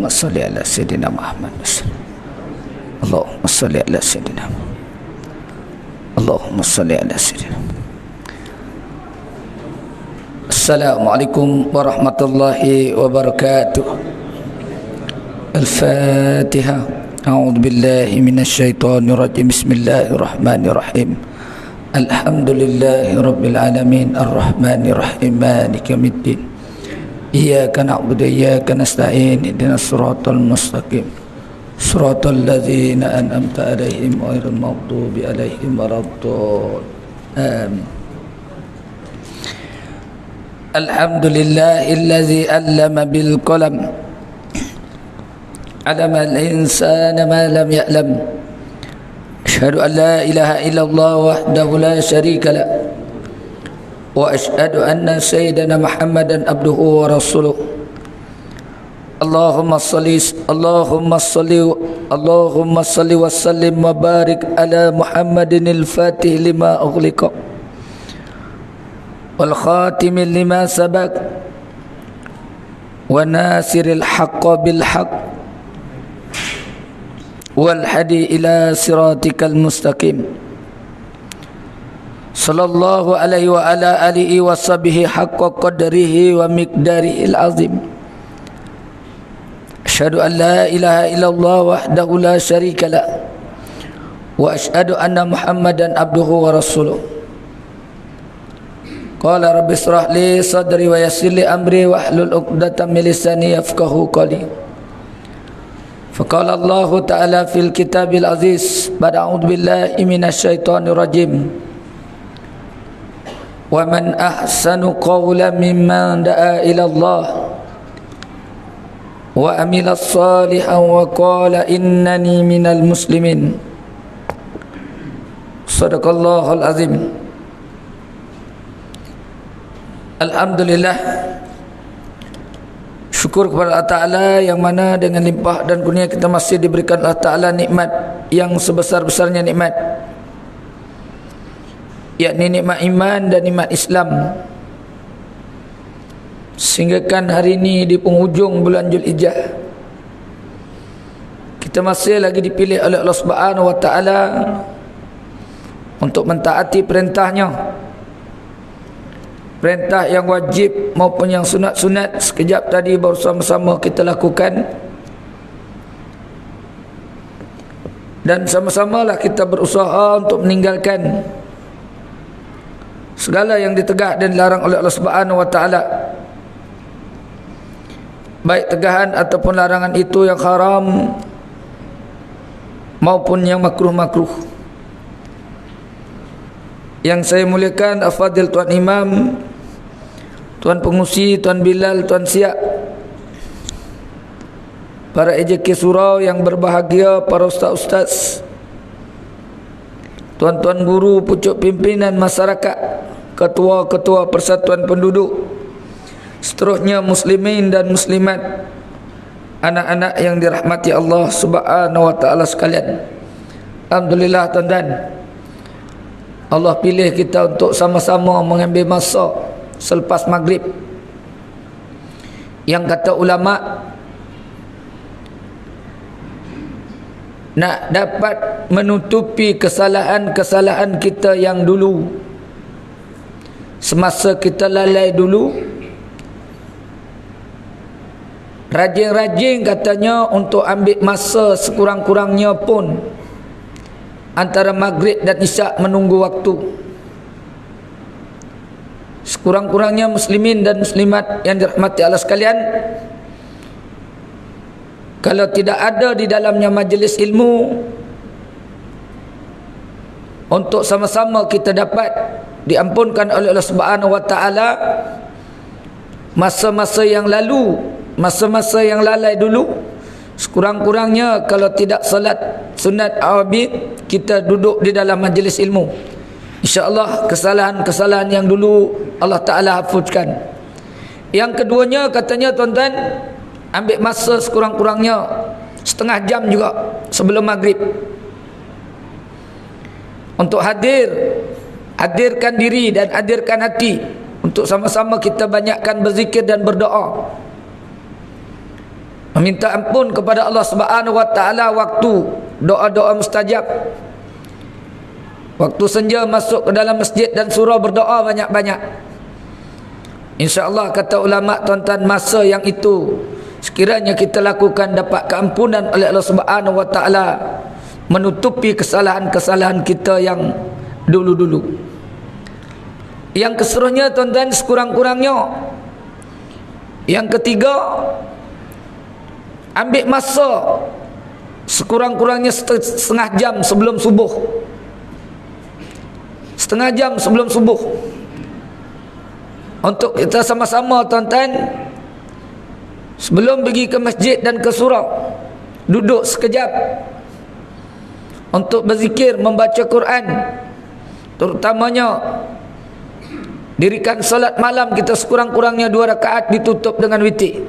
Allahumma salli ala Sayyidina Muhammad. Allahumma salli ala Sayyidina Muhammad. Allahumma salli ala Sayyidina Muhammad. Assalamualaikum warahmatullahi wabarakatuh. Al-Fatihah. A'udzu billahi minasyaitonir rajim. Bismillahirrahmanirrahim. Alhamdulillahi rabbil alamin arrahmanir rahim maliki yaumiddin. Iyyaka na'budu wa iyyaka nasta'in ihdinas siratal mustaqim siratal ladzina an'amta 'alaihim ghairil maghdubi 'alaihim waladdallin. Amin. Alhamdulillahilladzi 'allama bil qalam 'allama al-insana ma lam ya'lam. Asyhadu an la ilaha illallah wahdahu la syarika lah wa asyhadu anna sayyidana Muhammadan abduhu wa rasuluh. Allahumma salli wa sallim wa barik ala Muhammadin al-fatih lima ughliqa wal khatim lima sabaq wa nasiril haqqa bil haqq wal hadi ila siratikal mustaqim. Sallallahu alaihi wa ala alihi wa sahbihi haqqa qadrihi wa miqdarihil azim. Asyhadu an la ilaha illallah wahdahu la syarika lah wa asyhadu anna Muhammadan abduhu wa rasuluh. Qala rabbi israh li sadri wa yassir li amri wahlul 'uqdatam min lisani yafqahu qawli. Faqala Allah Ta'ala fil kitabil aziz ba'da a'udzu billahi minasyaitonir rajim. Wa man ahsanu qawlan mimman da'a ila Allah wa amila shalihan wa qala innani minal muslimin. Shadaqallahul azim. Alhamdulillah, syukur kepada Allah Ta'ala yang mana dengan limpah dan kurnia kita masih diberikan Allah Ta'ala nikmat yang sebesar-besarnya nikmat, yakni nikmat iman dan nikmat Islam. Sehingga kan hari ini di penghujung bulan Zulhijjah kita masih lagi dipilih oleh Allah Subhanahu wa Ta'ala untuk mentaati perintahnya, perintah yang wajib maupun yang sunat-sunat. Sekejap tadi baru sama-sama kita lakukan, dan sama-samalah kita berusaha untuk meninggalkan segala yang ditegah dan dilarang oleh Allah Subhanahu wa Ta'ala, baik tegahan ataupun larangan itu yang haram maupun yang makruh-makruh. Yang saya muliakan Afadil Tuan Imam, Tuan Pengusi, Tuan Bilal, Tuan Siak, para EJK surau yang berbahagia, para ustaz-ustaz, tuan-tuan guru, pucuk pimpinan masyarakat, ketua-ketua persatuan penduduk, seterusnya muslimin dan muslimat, anak-anak yang dirahmati Allah Subhanahu wa Ta'ala sekalian. Alhamdulillah tuan-tuan, Allah pilih kita untuk sama-sama mengambil masa selepas maghrib, yang kata ulama nak dapat menutupi kesalahan-kesalahan kita yang dulu, semasa kita lalai dulu, rajin-rajin katanya untuk ambil masa sekurang-kurangnya pun antara maghrib dan isyak menunggu waktu. Sekurang-kurangnya muslimin dan muslimat yang dirahmati Allah sekalian, kalau tidak ada di dalamnya majlis ilmu untuk sama-sama kita dapat diampunkan oleh Allah Subhanahu wa Ta'ala masa-masa yang lalu, masa-masa yang lalai dulu, sekurang-kurangnya kalau tidak salat sunat awabid, kita duduk di dalam majlis ilmu, InsyaAllah kesalahan-kesalahan yang dulu Allah Ta'ala hapuskan. Yang keduanya katanya tuan-tuan, ambil masa sekurang-kurangnya setengah jam juga sebelum maghrib untuk hadirkan diri dan hadirkan hati untuk sama-sama kita banyakkan berzikir dan berdoa. meminta ampun kepada Allah Subhanahu wa taala waktu doa-doa mustajab. Waktu senja masuk ke dalam masjid dan surau berdoa banyak-banyak. InsyaAllah kata ulama tuan-tuan, masa yang itu sekiranya kita lakukan dapat keampunan oleh Allah Subhanahu wa taala, menutupi kesalahan-kesalahan kita yang dulu-dulu. Yang keseruannya tuan-tuan, sekurang-kurangnya yang ketiga, ambil masa sekurang-kurangnya setengah jam sebelum subuh. Setengah jam sebelum subuh, untuk kita sama-sama tuan-tuan, sebelum pergi ke masjid dan ke surau, duduk sekejap untuk berzikir, membaca Quran. Terutamanya dirikan solat malam kita sekurang-kurangnya 2 rakaat ditutup dengan witir.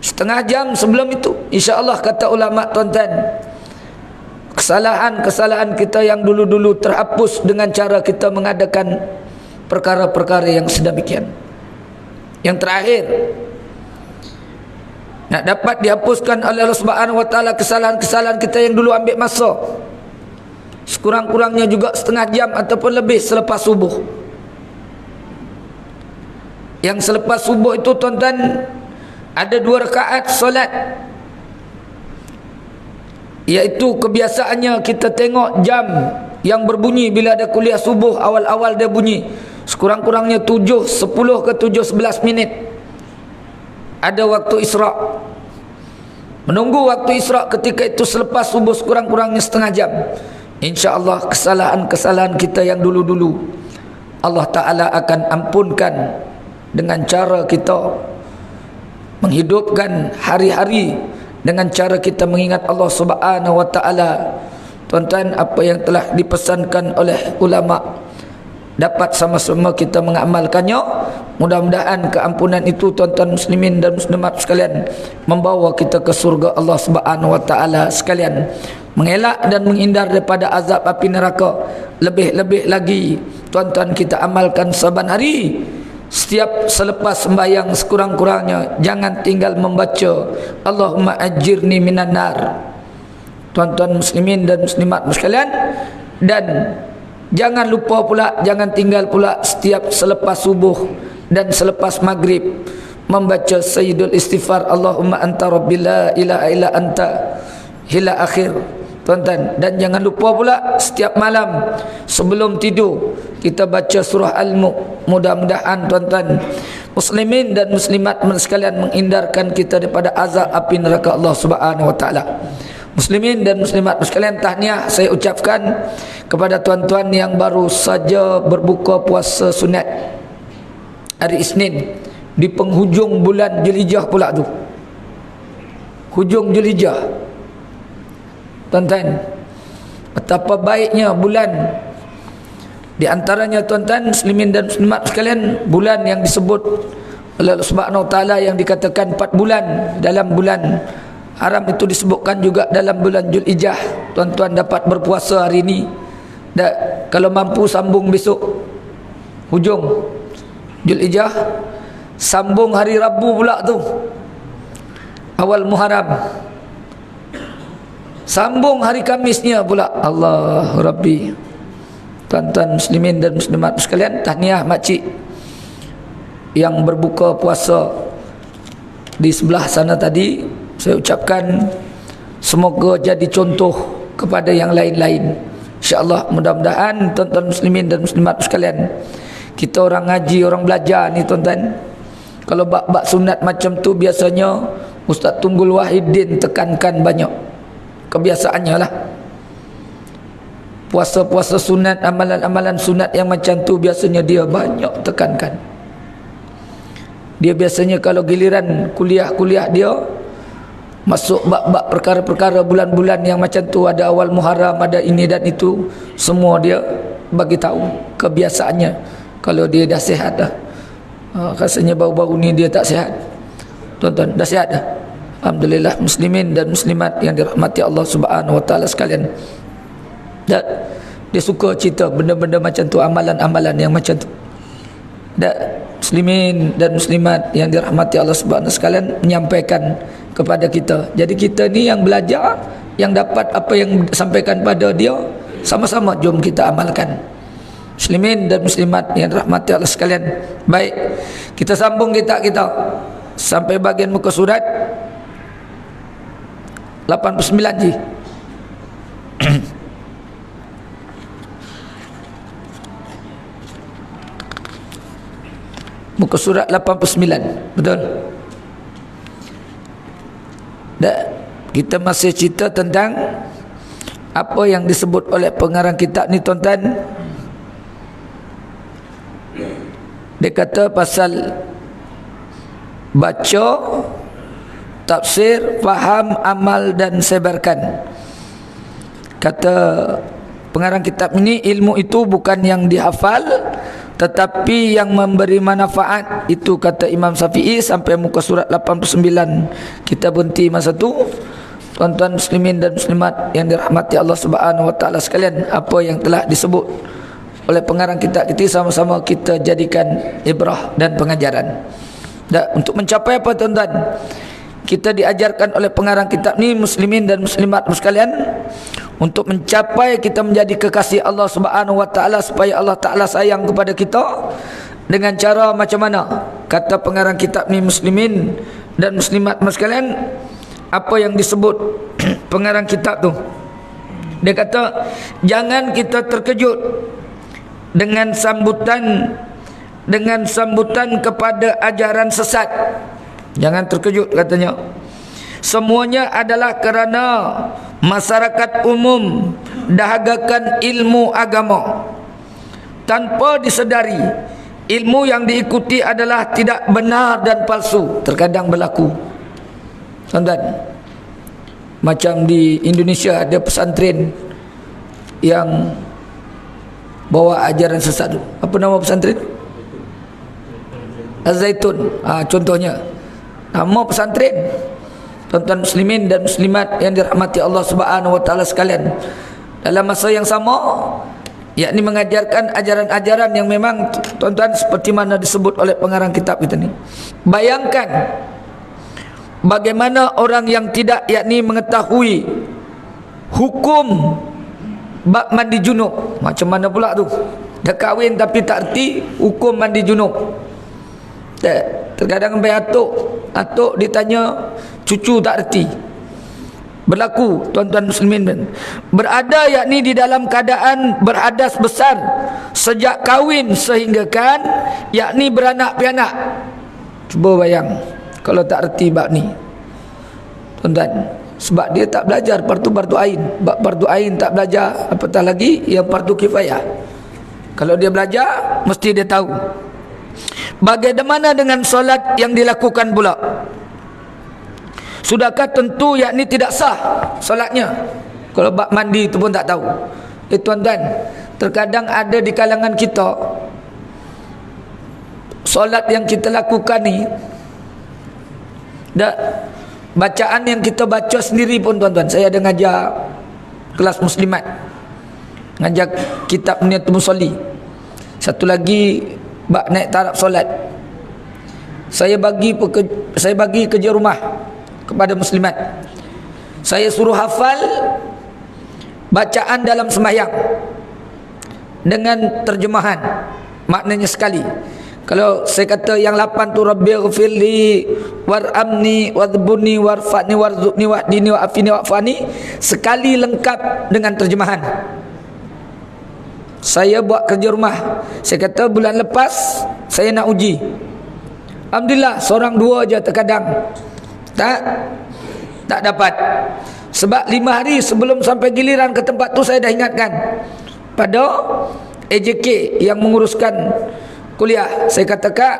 Setengah jam sebelum itu, insya-Allah kata ulama tuan-tuan, kesalahan-kesalahan kita yang dulu-dulu terhapus dengan cara kita mengadakan perkara-perkara yang sedemikian. Yang terakhir, nak dapat dihapuskan oleh Allah Subhanahu wa taala kesalahan-kesalahan kita yang dulu ambil masa, sekurang-kurangnya juga setengah jam ataupun lebih selepas subuh. Yang selepas subuh itu tuan-tuan, ada 2 rakaat solat, iaitu kebiasaannya kita tengok jam yang berbunyi bila ada kuliah subuh, awal-awal dia bunyi sekurang-kurangnya 7:10 ke 7:11 minit, ada waktu isra'. Menunggu waktu isra' ketika itu selepas subuh sekurang-kurangnya setengah jam. InsyaAllah kesalahan-kesalahan kita yang dulu-dulu Allah Ta'ala akan ampunkan dengan cara kita menghidupkan hari-hari, dengan cara kita mengingat Allah Subhanahu wa taala. Tuan-tuan, apa yang telah dipesankan oleh ulama dapat sama-sama kita mengamalkannya. Mudah-mudahan keampunan itu tuan-tuan muslimin dan muslimat sekalian membawa kita ke surga Allah Subhanahu wa taala sekalian, mengelak dan menghindar daripada azab api neraka. Lebih-lebih lagi tuan-tuan, kita amalkan saban hari. Setiap selepas sembahyang sekurang-kurangnya jangan tinggal membaca Allahumma ajirni minan nar. Tuan-tuan muslimin dan muslimat sekalian, dan jangan lupa pula, jangan tinggal pula setiap selepas subuh dan selepas maghrib membaca sayyidul istighfar Allahumma anta rabbil la ilaha illa anta hila akhir. Tuan-tuan, dan jangan lupa pula setiap malam sebelum tidur kita baca surah Al-Mulk. Mudah-mudahan tuan-tuan muslimin dan muslimat sekalian menghindarkan kita daripada azab api neraka Allah Subhanahu wa taala. Muslimin dan muslimat sekalian, tahniah saya ucapkan kepada tuan-tuan yang baru saja berbuka puasa sunat hari Isnin di penghujung bulan Zulhijjah pula tu. Hujung Zulhijjah. Tuan-tuan, betapa baiknya bulan. Di antaranya tuan-tuan muslimin dan muslimat sekalian, bulan yang disebut oleh Allah Subhanahu wa taala yang dikatakan 4 bulan dalam bulan haram itu disebutkan juga dalam bulan Zulhijjah. Tuan-tuan dapat berpuasa hari ini, dan kalau mampu sambung besok hujung Zulhijjah, sambung hari Rabu pula tu awal Muharram, sambung hari Kamisnya pula. Allah Rabbi. Tuan-tuan muslimin dan muslimat sekalian, tahniah makcik yang berbuka puasa di sebelah sana tadi. Saya ucapkan semoga jadi contoh kepada yang lain-lain. InsyaAllah, mudah-mudahan tuan-tuan muslimin dan muslimat sekalian, kita orang ngaji, orang belajar ni tuan-tuan, kalau bab-bab sunat macam tu biasanya Ustaz Tunggul Wahidin tekankan banyak. Kebiasaannya lah, puasa-puasa sunat, amalan-amalan sunat yang macam tu biasanya dia banyak tekankan. Dia biasanya kalau giliran kuliah-kuliah dia masuk bab-bab perkara-perkara bulan-bulan yang macam tu, ada awal Muharram, ada ini dan itu, semua dia bagi tahu. Kebiasaannya kalau dia dah sihat dah. Rasanya baru-baru ni dia tak sihat. Tuan-tuan, dah sihat dah. Alhamdulillah, muslimin dan muslimat yang dirahmati Allah Subhanahu wa taala sekalian. Dan dia suka cerita benda-benda macam tu, amalan-amalan yang macam tu. Dan muslimin dan muslimat yang dirahmati Allah Subhanahu sekalian, menyampaikan kepada kita. Jadi kita ni yang belajar, yang dapat apa yang disampaikan pada dia, sama-sama jom kita amalkan. Muslimin dan muslimat yang dirahmati Allah sekalian. Baik, kita sambung kita sampai bagian muka surat 89 ji. Muka surat 89, betul? Dan kita masih cerita tentang apa yang disebut oleh pengarang kitab ni, tuan-tuan. Dia kata pasal baca, tafsir, faham, amal dan sebarkan. Kata pengarang kitab ini, ilmu itu bukan yang dihafal tetapi yang memberi manfaat. Itu kata Imam Syafi'i sampai muka surat 89. Kita berhenti masa tu. Tuan-tuan muslimin dan muslimat yang dirahmati Allah Subhanahu wa taala sekalian, apa yang telah disebut oleh pengarang kitab kita, sama-sama kita jadikan ibrah dan pengajaran. Dan untuk mencapai apa, tuan-tuan? Kita diajarkan oleh pengarang kitab ni, muslimin dan muslimat sekalian, untuk mencapai kita menjadi kekasih Allah Subhanahu wa taala, supaya Allah Taala sayang kepada kita. Dengan cara macam mana? Kata pengarang kitab ni, muslimin dan muslimat sekalian, apa yang disebut pengarang kitab tu, dia kata jangan kita terkejut dengan sambutan kepada ajaran sesat. Jangan terkejut, katanya. Semuanya adalah kerana masyarakat umum dahagakan ilmu agama tanpa disedari. Ilmu yang diikuti adalah tidak benar dan palsu. Terkadang berlaku, tuan-tuan. Macam di Indonesia ada pesantren yang bawa ajaran sesat. Apa nama pesantren? Az-Zaitun. Contohnya nama pesantren. Tuan-tuan muslimin dan muslimat yang dirahmati Allah Subhanahu wa taala sekalian, dalam masa yang sama, yakni mengajarkan ajaran-ajaran yang memang, tuan-tuan, seperti mana disebut oleh pengarang kitab kita ni. Bayangkan bagaimana orang yang tidak yakni mengetahui hukum bab mandi junub. Macam mana pula tu? Dah kahwin tapi tak erti hukum mandi junub. Terkadang sampai atuk ditanya, cucu tak erti. Berlaku, tuan-tuan muslimin. Berada yakni di dalam keadaan berhadas besar sejak kahwin sehinggakan yakni beranak pianak. Cuba bayang kalau tak erti bab ni, tuan-tuan. Sebab dia tak belajar fardu ain. Bab fardu ain tak belajar, apatah lagi yang fardu kifayah. Kalau dia belajar, mesti dia tahu. Bagaimana dengan solat yang dilakukan pula? Sudahkah tentu yakni tidak sah solatnya? Kalau bab mandi itu pun tak tahu. Tuan-tuan, terkadang ada di kalangan kita, solat yang kita lakukan ni, bacaan yang kita baca sendiri pun, tuan-tuan. Saya ada ngajar kelas muslimat, ngajar kitab Niyatul Musalli. Satu lagi bab naik taraf solat. Saya bagi kerja rumah kepada muslimat. Saya suruh hafal bacaan dalam sembahyang dengan terjemahan, maknanya sekali. Kalau saya kata yang 8 tu, Rabbighfirli warhamni wadhbuni warfa'ni warzuqni wahdini wa'afini wa'fani, sekali lengkap dengan terjemahan. Saya buat kerja rumah. Saya kata bulan lepas saya nak uji. Alhamdulillah, seorang dua je terkadang tak dapat. Sebab 5 hari sebelum sampai giliran ke tempat tu, saya dah ingatkan pada AJK yang menguruskan kuliah. Saya kata, Kak,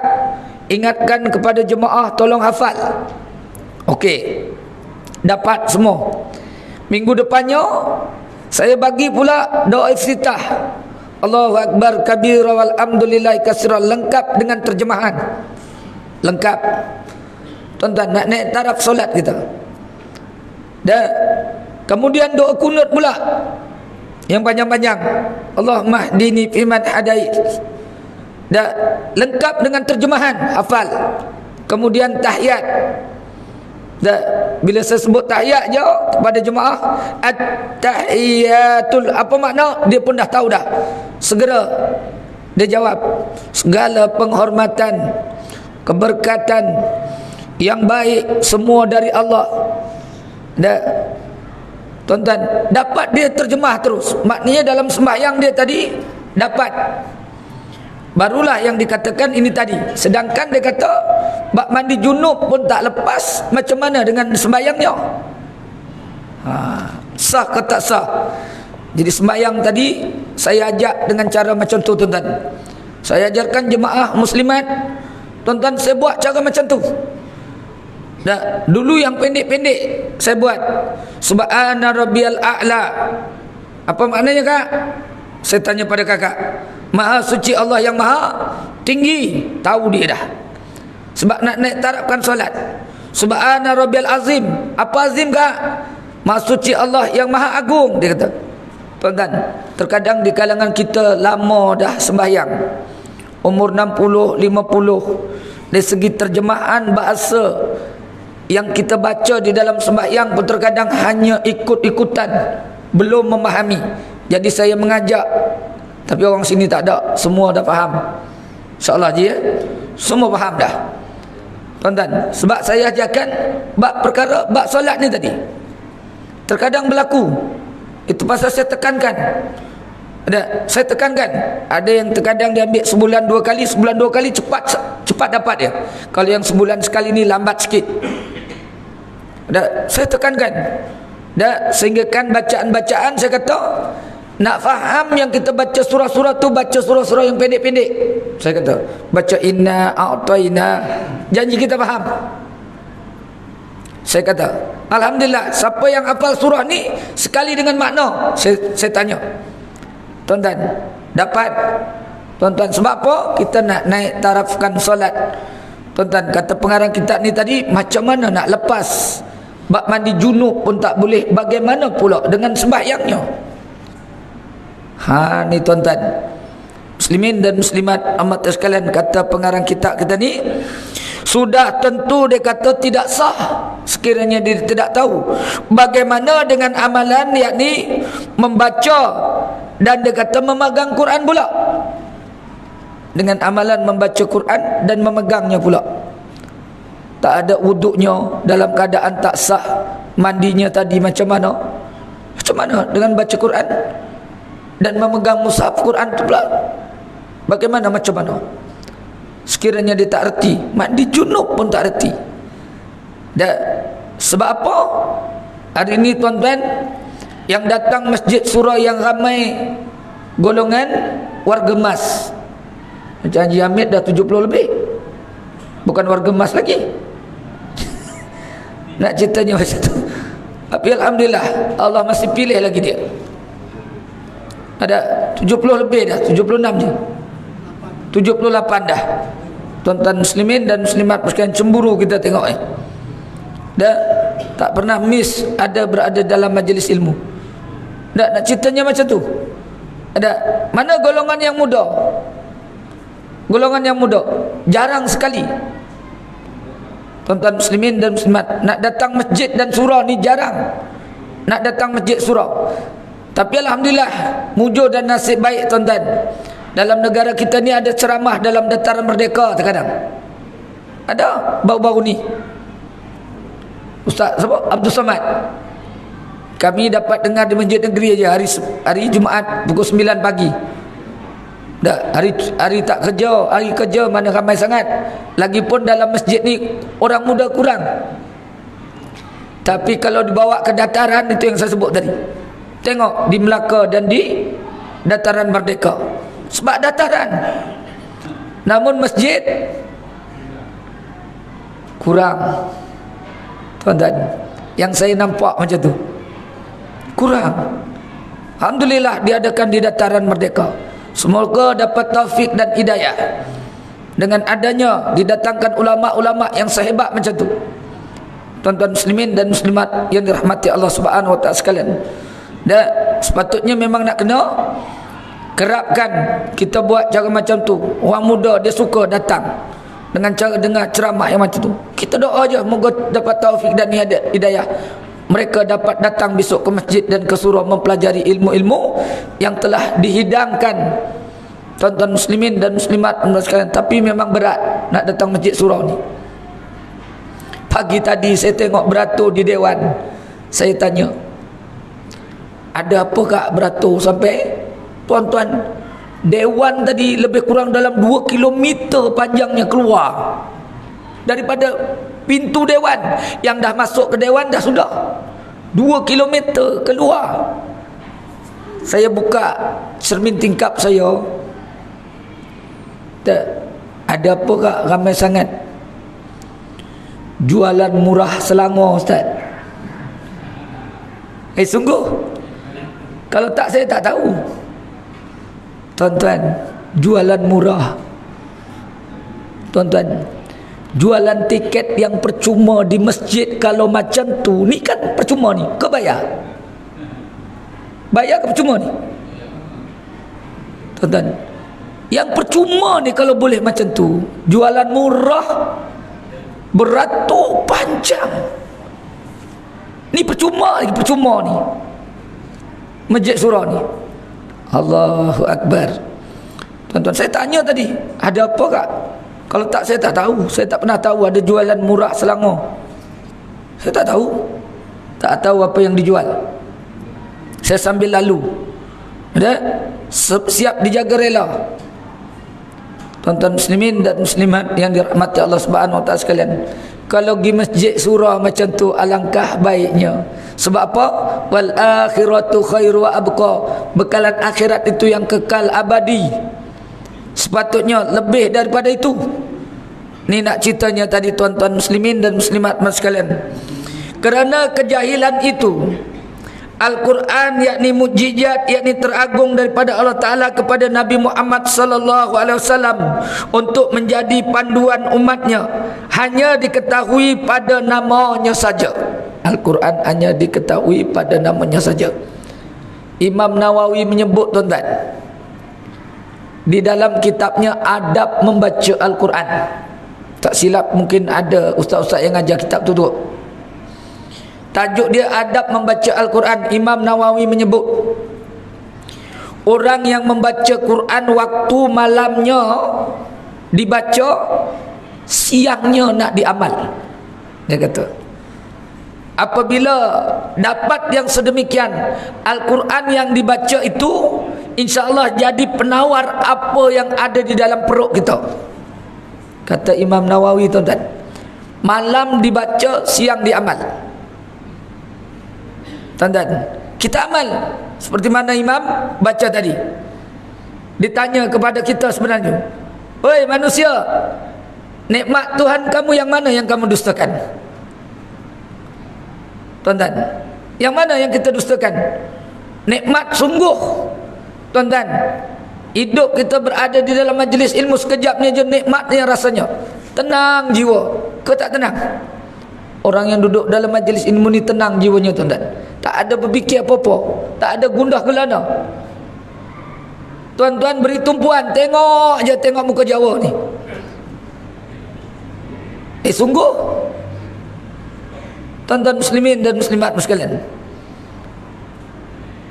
ingatkan kepada jemaah tolong hafal. Okey, dapat semua. Minggu depannya saya bagi pula doa iftitah, Allahu Akbar kabira walhamdulillahi katsiran, lengkap dengan terjemahan. Lengkap, tuan-tuan, nak naik taraf solat kita. Dan kemudian doa kunut pula yang panjang-panjang, Allahumma hdini fiman hadait Dan lengkap dengan terjemahan, hafal. Kemudian tahiyat. Dan bila saya sebut tahiyat je kepada jemaah, at-tahiyatul, apa makna? Dia pun dah tahu dah. Segera dia jawab, segala penghormatan, keberkatan yang baik semua dari Allah. Dan tuan-tuan, dapat dia terjemah terus. Maknanya dalam sembahyang dia tadi dapat. Barulah yang dikatakan ini tadi. Sedangkan dia kata bak mandi junub pun tak lepas, macam mana dengan sembahyangnya? Sah ke tak sah? Jadi sembahyang tadi saya ajak dengan cara macam tu, tuan-tuan. Saya ajarkan jemaah muslimat, tuan-tuan, saya buat cara macam tu. Dah, dulu yang pendek-pendek saya buat subhana rabbiyal a'la. Apa maknanya, Kak? Saya tanya pada kakak. Maha suci Allah yang maha tinggi. Tahu dia dah. Sebab nak naik tarafkan solat. Subhana rabbiyal azim. Apa azim, Kak? Maha suci Allah yang maha agung, dia kata. Tuan-tuan, terkadang di kalangan kita lama dah sembahyang, umur 60, 50, dari segi terjemahan bahasa yang kita baca di dalam sembahyang pun terkadang hanya ikut-ikutan, belum memahami. Jadi saya mengajak, tapi orang sini tak ada, semua dah faham. InsyaAllah je ya, semua faham dah, tuan-tuan. Sebab saya ajarkan bab perkara, bab solat ni tadi terkadang berlaku. Itu pasal saya tekankan. Saya tekankan, ada yang terkadang dia ambil sebulan 2 kali, sebulan 2 kali cepat dapat dia. Kalau yang sebulan sekali ni lambat sikit. Saya tekankan. Sehinggakan bacaan-bacaan, saya kata nak faham yang kita baca surah-surah tu, baca surah-surah yang pendek-pendek. Saya kata baca inna a'tayna, janji kita faham. Saya kata alhamdulillah, siapa yang hafal surah ni sekali dengan makna, saya tanya, tuan-tuan, dapat? Tuan-tuan, sebab apa? Kita nak naik tarafkan solat. Tuan-tuan, kata pengarang kitab ni tadi, macam mana nak lepas bab mandi junub pun tak boleh, bagaimana pula dengan sembahyangnya? Ni tuan-tuan, muslimin dan muslimat amat sekalian, kata pengarang kitab kita ni, sudah tentu dia kata tidak sah sekiranya dia tidak tahu bagaimana dengan amalan, yakni membaca, dan dia kata memegang Quran pula. Dengan amalan membaca Quran dan memegangnya pula. Tak ada wuduknya, dalam keadaan tak sah, mandinya tadi macam mana? Macam mana dengan baca Quran dan memegang mushaf Quran tu pula? Bagaimana, macam mana? Sekiranya dia tak erti, mandi junub pun tak erti. Dan sebab apa? Hari ini tuan-tuan, yang datang masjid surau yang ramai golongan warga emas. Macam Haji Hamid dah 70 lebih, bukan warga emas lagi. Nak ceritanya macam tu. Tapi alhamdulillah, Allah masih pilih lagi dia. Ada 70 lebih dah, 76 je, 78 dah. Tuan-tuan muslimin dan muslimat sekalian, cemburu kita tengok dah tak pernah miss ada berada dalam majlis ilmu. Dah nak ceritanya macam tu. Ada mana golongan yang muda? Golongan yang muda jarang sekali. Tuan-tuan muslimin dan muslimat, nak datang masjid dan surau ni jarang. Nak datang masjid surau. Tapi alhamdulillah, mujur dan nasib baik tuan-tuan, dalam negara kita ni ada ceramah dalam Dataran Merdeka terkadang. Ada baru-baru ni. Ustaz siapa? Abdul Samad. Kami dapat dengar di masjid negeri aja hari Jumaat pukul 9 pagi. Dah hari tak kerja, hari kerja mana ramai sangat. Lagipun dalam masjid ni orang muda kurang. Tapi kalau dibawa ke dataran, itu yang saya sebut tadi. Tengok di Melaka dan di Dataran Merdeka. Sebab dataran, namun masjid kurang. Tuan-tuan, yang saya nampak macam tu kurang. Alhamdulillah diadakan di Dataran Merdeka. Semoga dapat taufik dan hidayah dengan adanya didatangkan ulama-ulama yang sehebat macam tu. Tuan-tuan muslimin dan muslimat yang dirahmati Allah Subhanahu wa taala sekalian. Dan sepatutnya memang nak kena kerapkan kita buat cara macam tu. Orang muda dia suka datang dengan cara dengar ceramah yang macam tu. Kita doa aja moga dapat taufik dan hidayah. Mereka dapat datang besok ke masjid dan ke surau mempelajari ilmu-ilmu yang telah dihidangkan tuan-tuan muslimin dan muslimat sekalian. Tapi memang berat nak datang masjid surau ni. Pagi tadi saya tengok beratur di dewan. Saya tanya, ada apa kak beratur sampai tuan-tuan dewan tadi lebih kurang dalam 2 kilometer panjangnya keluar daripada pintu dewan. Yang dah masuk ke dewan dah sudah 2 kilometer keluar. Saya buka cermin tingkap saya, tak ada apa kak ramai sangat? Jualan murah Selangor Ustaz. Sungguh, kalau tak saya tak tahu. Tuan-tuan, jualan murah. Tuan-tuan, jualan tiket yang percuma di masjid kalau macam tu, ni kan percuma ni. Kau bayar? Bayar ke percuma ni? Tuan-tuan, yang percuma ni kalau boleh macam tu, jualan murah beratur panjang. Ni percuma lagi, percuma ni. Masjid surau ni. Allahu Akbar. Tuan-tuan, saya tanya tadi, ada apa kak? Kalau tak saya tak tahu. Saya tak pernah tahu ada jualan murah Selangor. Saya tak tahu. Tak tahu apa yang dijual. Saya sambil lalu. Ada? Siap dijaga rela. Tuan-tuan muslimin dan muslimat yang dirahmati Allah Subhanahu wa taala sekalian. Kalau pergi masjid surau macam tu alangkah baiknya. Sebab apa? Wal akhiratu khairu wa abqa. Bekalan akhirat itu yang kekal abadi. Sepatutnya lebih daripada itu. Ni nak ceritanya tadi tuan-tuan muslimin dan muslimat sekalian. Kerana kejahilan itu, Al-Quran yakni mukjizat, yakni teragung daripada Allah Ta'ala kepada Nabi Muhammad sallallahu alaihi wasallam untuk menjadi panduan umatnya, hanya diketahui pada namanya saja. Al-Quran hanya diketahui pada namanya saja. Imam Nawawi menyebut tuan-tuan, di dalam kitabnya Adab Membaca Al-Quran. Tak silap mungkin ada ustaz-ustaz yang ajar kitab tu tu. Tajuk dia Adab Membaca Al-Quran. Imam Nawawi menyebut, orang yang membaca Quran waktu malamnya dibaca, siangnya nak diamal. Dia kata, apabila dapat yang sedemikian, Al-Quran yang dibaca itu insya-Allah jadi penawar apa yang ada di dalam perut kita. Kata Imam Nawawi tuan-tuan, malam dibaca, siang diamal. Tuan-tuan, kita amal seperti mana Imam baca tadi. Ditanya kepada kita sebenarnya, oi manusia, nikmat Tuhan kamu yang mana yang kamu dustakan? Tuan-tuan, yang mana yang kita dustakan? Nikmat sungguh. Tuan-tuan, hidup kita berada di dalam majlis ilmu sekejapnya je nikmatnya rasanya. Tenang jiwa. Kau tak tenang? Orang yang duduk dalam majlis ilmu ni tenang jiwanya tuan-tuan. Tak ada berfikir apa-apa. Tak ada gundah gelana. Tuan-tuan beri tumpuan, tengok je, tengok muka Jawa ni. Sungguh. Tuan-tuan muslimin dan muslimat sekalian,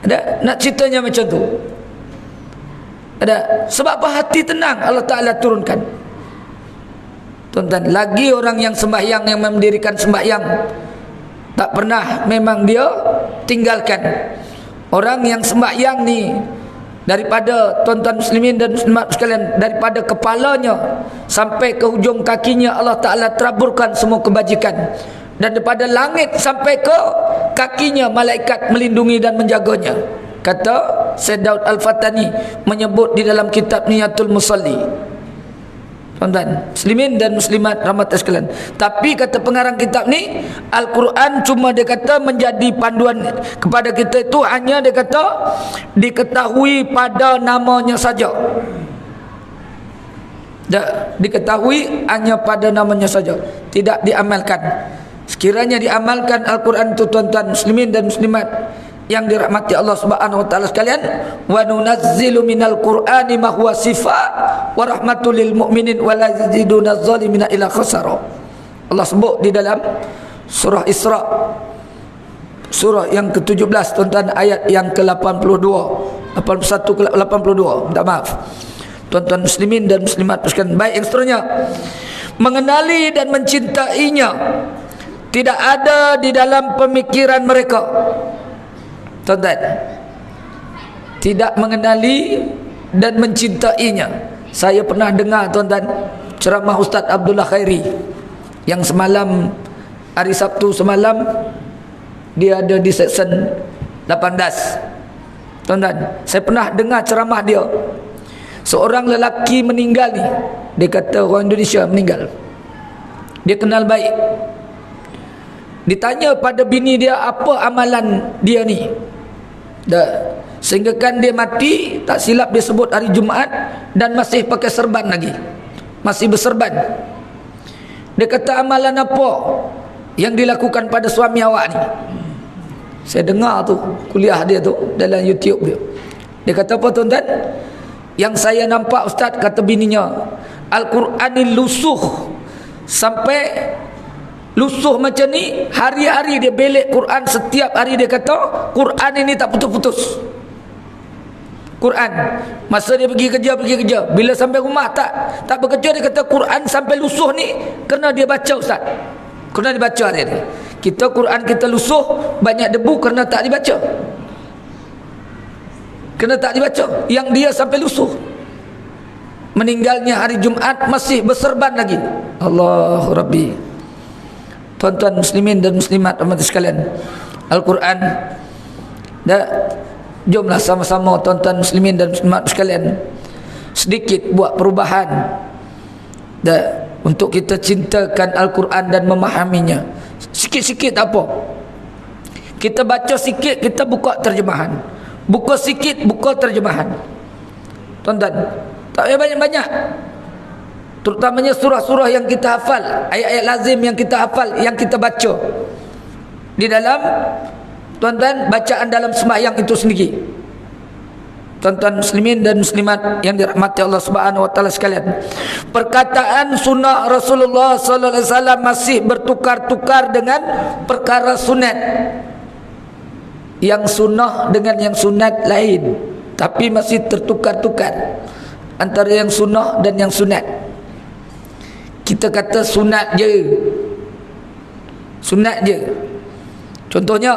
ada nak ceritanya macam tu. Ada sebab apa hati tenang Allah Ta'ala turunkan. Tuan-tuan, lagi orang yang sembahyang, yang mendirikan sembahyang, tak pernah memang dia tinggalkan. Orang yang sembahyang ni, daripada tuan-tuan muslimin dan muslimat sekalian, daripada kepalanya sampai ke hujung kakinya Allah Ta'ala teraburkan semua kebajikan. Dan daripada langit sampai ke kakinya malaikat melindungi dan menjaganya. Kata Syed Daud Al-Fatani menyebut di dalam kitab Niyatul Musalli. Tuan-tuan muslimin dan muslimat rahmat sekalian, tapi kata pengarang kitab ni, Al-Quran cuma dia kata menjadi panduan kepada kita itu hanya dia kata diketahui pada namanya saja. Diketahui hanya pada namanya saja, tidak diamalkan. Sekiranya diamalkan Al-Quran itu tuan-tuan muslimin dan muslimat, yang dirahmati Allah Subhanahu wa taala sekalian, wa nunazzilu minal qur'ani ma huwa sifaa wa rahmatul lil mu'minin wa la yaziduna adh-dhalimina illa khasara. Allah sebut di dalam surah Isra, surah yang ke-17 tuan-tuan, ayat yang ke-82, 81 ke 82, minta maaf tuan-tuan muslimin dan muslimat sekalian. Baik, yang seterusnya, mengenali dan mencintainya tidak ada di dalam pemikiran mereka. Tuan-tuan, tidak mengenali dan mencintainya. Saya pernah dengar tuan-tuan ceramah Ustaz Abdullah Khairi yang semalam, hari Sabtu semalam, dia ada di section 18. Tuan-tuan, saya pernah dengar ceramah dia. Seorang lelaki meninggal ni, dia kata orang Indonesia meninggal, dia kenal baik. Ditanya pada bini dia apa amalan dia ni, sehingga kan dia mati, tak silap dia sebut hari Jumaat, dan masih pakai serban lagi, masih berserban. Dia kata, amalan apa yang dilakukan pada suami awak ni? Saya dengar tu kuliah dia tu dalam YouTube dia. Dia kata apa tuan-tuan? Yang saya nampak Ustaz, kata bininya, Al-Quranil lusuh, sampai lusuh macam ni, hari-hari dia belik Quran, setiap hari dia kata Quran ini tak putus-putus. Quran, masa dia pergi kerja, bila sampai rumah tak bekerja, dia kata Quran sampai lusuh ni kerana dia baca Ustaz, kerana dia baca dia. Kita Quran kita lusuh, banyak debu kerana tak dibaca, kerana tak dibaca. Yang dia sampai lusuh, meninggalnya hari Jumaat masih berserban lagi. Allahu Rabbi. Tuan-tuan muslimin dan muslimat umat sekalian, Al-Quran, jomlah sama-sama tuan-tuan muslimin dan muslimat sekalian sedikit buat perubahan untuk kita cintakan Al-Quran dan memahaminya. Sikit-sikit apa? Kita baca sikit, kita buka terjemahan. Buka sikit, buka terjemahan. Tuan-tuan, tak payah banyak-banyak. Terutamanya surah-surah yang kita hafal, ayat-ayat lazim yang kita hafal, yang kita baca di dalam, tuan-tuan, bacaan dalam sembahyang itu sendiri. Tuan-tuan muslimin dan muslimat yang dirahmati Allah Subhanahu wa taala sekalian, perkataan sunnah Rasulullah sallallahu alaihi wasallam masih bertukar-tukar dengan perkara sunat. Yang sunnah dengan yang sunat lain, tapi masih tertukar-tukar antara yang sunnah dan yang sunat. Kita kata sunat je, sunat je. Contohnya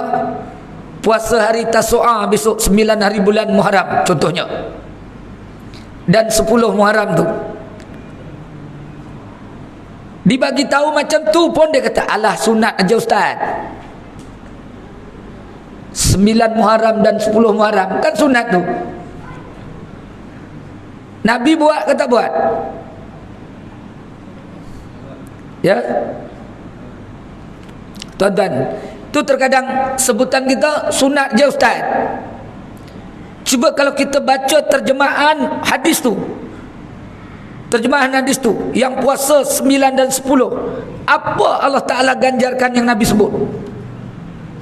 puasa hari Tasu'a besok 9 hari bulan Muharram contohnya, dan 10 Muharram tu dibagi tahu macam tu pun dia kata alah sunat aja Ustaz. 9 Muharram dan 10 Muharram kan sunat tu. Nabi buat ke tak buat? Ya, tuan-tuan, tu terkadang sebutan kita sunat je Ustaz. Cuba kalau kita baca terjemahan hadis tu, terjemahan hadis tu yang puasa 9 dan 10, apa Allah Ta'ala ganjarkan yang Nabi sebut?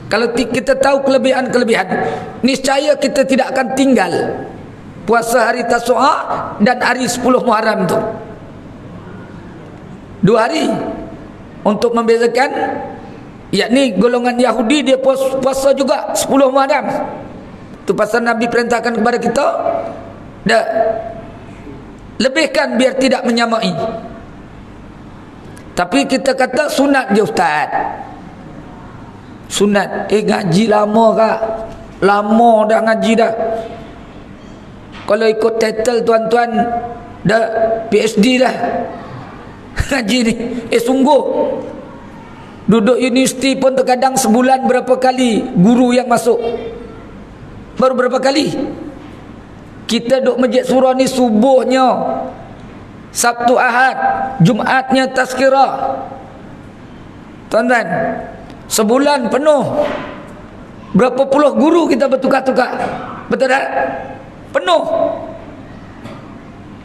Kalau kita tahu kelebihan-kelebihan, niscaya kita tidak akan tinggal puasa hari Tasu'a dan hari 10 Muharram tu. 2 hari untuk membezakan, yakni golongan Yahudi dia puasa juga 10 Muharram. Itu pasal Nabi perintahkan kepada kita, dah lebihkan biar tidak menyamai. Tapi kita kata sunat je Ustaz. Sunat, ngaji lama kak? Lama dah ngaji dah. Kalau ikut title tuan-tuan dah PhD dah ngaji ni. Sungguh duduk universiti pun terkadang sebulan berapa kali guru yang masuk, baru berapa kali. Kita duduk masjid surah ni subuhnya Sabtu Ahad, Jumaatnya tazkirah. Tuan-tuan, sebulan penuh berapa puluh guru kita bertukar-tukar, betul tak? Penuh.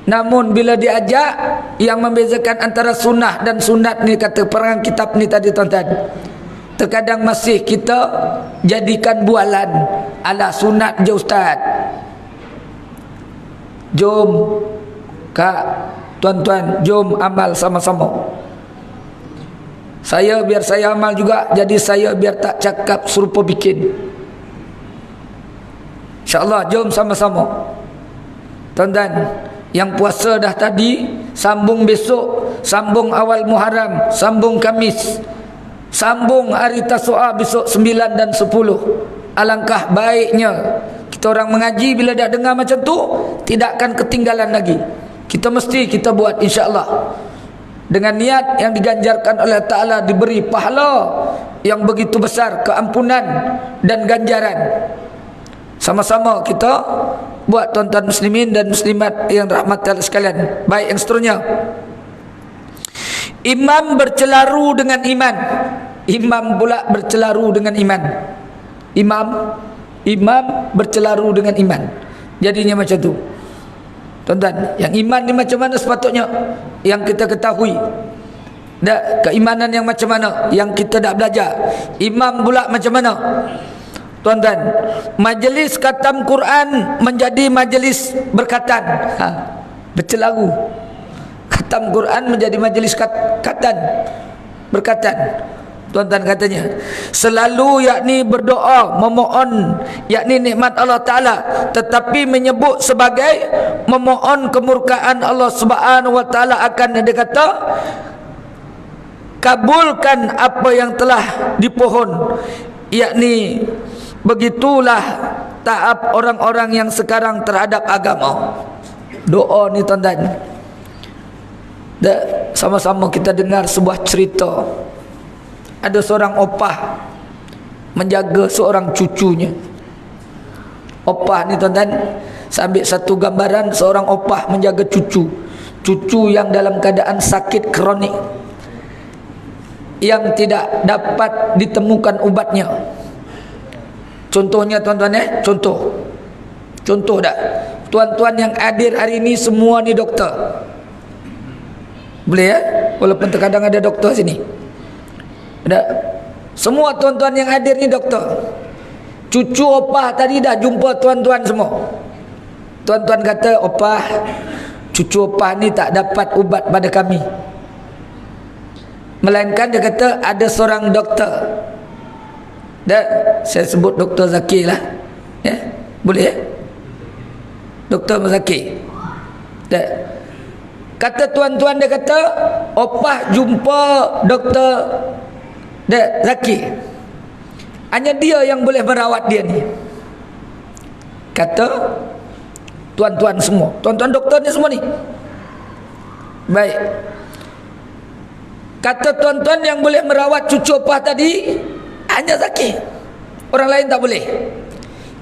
Namun bila diajak yang membezakan antara sunnah dan sunat ni, kata perangan kitab ni tadi tuan-tuan, terkadang masih kita jadikan bualan. Ala sunat je ustaz. Jom kak, tuan-tuan, jom amal sama-sama. Saya biar saya amal juga, jadi saya biar tak cakap serupa bikin. InsyaAllah jom sama-sama. Tuan-tuan, yang puasa dah tadi, sambung besok, sambung awal Muharram, sambung Khamis, sambung hari Tasu'a besok 9 dan 10. Alangkah baiknya kita orang mengaji bila dah dengar macam tu, tidak akan ketinggalan lagi. Kita mesti kita buat insya-Allah. Dengan niat yang diganjarkan oleh Ta'ala, diberi pahala yang begitu besar, keampunan dan ganjaran. Sama-sama kita buat, tuan-tuan muslimin dan muslimat yang rahmati Allah sekalian. Baik, yang seterusnya, imam bercelaru dengan iman. Imam pula bercelaru dengan iman. Imam bercelaru dengan iman. Jadinya macam tu. Tuan-tuan, yang iman ni macam mana sepatutnya? Yang kita ketahui. Keimanan yang macam mana? Yang kita dah belajar. Imam pula macam mana? Tuan-tuan, majlis khatam Quran menjadi majlis berkatan. Bercelaru. Khatam Quran menjadi majlis khatam berkatan. Tuan-tuan katanya, selalu yakni berdoa, memohon yakni nikmat Allah Ta'ala, tetapi menyebut sebagai memohon kemurkaan Allah Subhanahu Wa Ta'ala, akan dia kata, kabulkan apa yang telah dipohon. Yakni begitulah tahap orang-orang yang sekarang terhadap agama. Doa ni tuan-tuan, sama-sama kita dengar sebuah cerita. Ada seorang opah menjaga seorang cucunya. Opah ni tuan-tuan, saya ambil satu gambaran seorang opah menjaga cucu yang dalam keadaan sakit kronik, yang tidak dapat ditemukan ubatnya. Contohnya tuan-tuan, contoh dah, tuan-tuan yang hadir hari ini semua ni doktor. Boleh ya? Walaupun terkadang ada doktor sini. Semua tuan-tuan yang hadir ni doktor. Cucu opah tadi dah jumpa tuan-tuan semua. Tuan-tuan kata, opah, cucu opah ni tak dapat ubat pada kami. Melainkan dia kata ada seorang doktor. Saya sebut Dr. Zakir lah ya? Boleh ya? Dr. Zakir. Kata tuan-tuan, dia kata opah jumpa Dr. Zakir, hanya dia yang boleh merawat dia ni. Kata tuan-tuan semua, tuan-tuan doktor ni semua ni. Baik. Kata tuan-tuan yang boleh merawat cucu opah tadi hanya Zakir. Orang lain tak boleh.